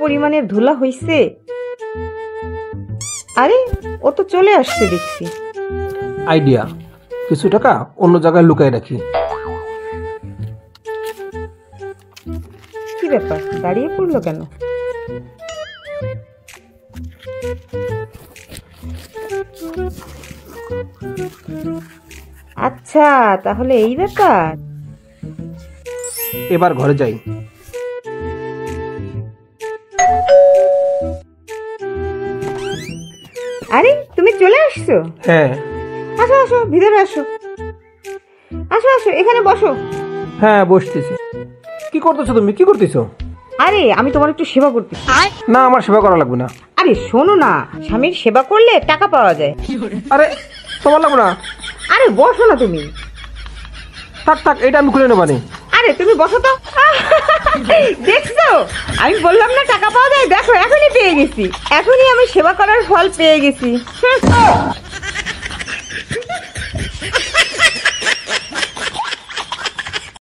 পরিমাণের ধুলা হইছে। আরে ও তো চলে আসছে দেখছি। আইডিয়া, কিছু টাকা অন্য জায়গায় লুকায় রাখি। কি ব্যাপার, দাঁড়িয়ে পড়লো কেন? আচ্ছা, তাহলে এই ব্যাপার। এবার ঘরে যাই। আরে তুমি চলে আসছো? হ্যাঁ আসো আসো, ভিতরে আসো। আসো আসো, এখানে বসো। হ্যাঁ বসতেছি। কি করতেছো তুমি? কি করতেছো? আরে আমি তোমার একটু সেবা করতেছি। না, আমার সেবা করা লাগবে না। আরে শোনো না, স্বামীর সেবা করলে টাকা পাওয়া যায়। আরে তোমার লাগবে না। আরে বসো না তুমি। থাক থাক, এটা আমি খুলে নেবানি। আরে তুমি বসো তো। দেখছো, আমি বললাম না টাকা পাওয়া যায়, দেখো এখনই পেয়ে গেছি। এখনই আমি সেবা করার ফল পেয়ে গেছি।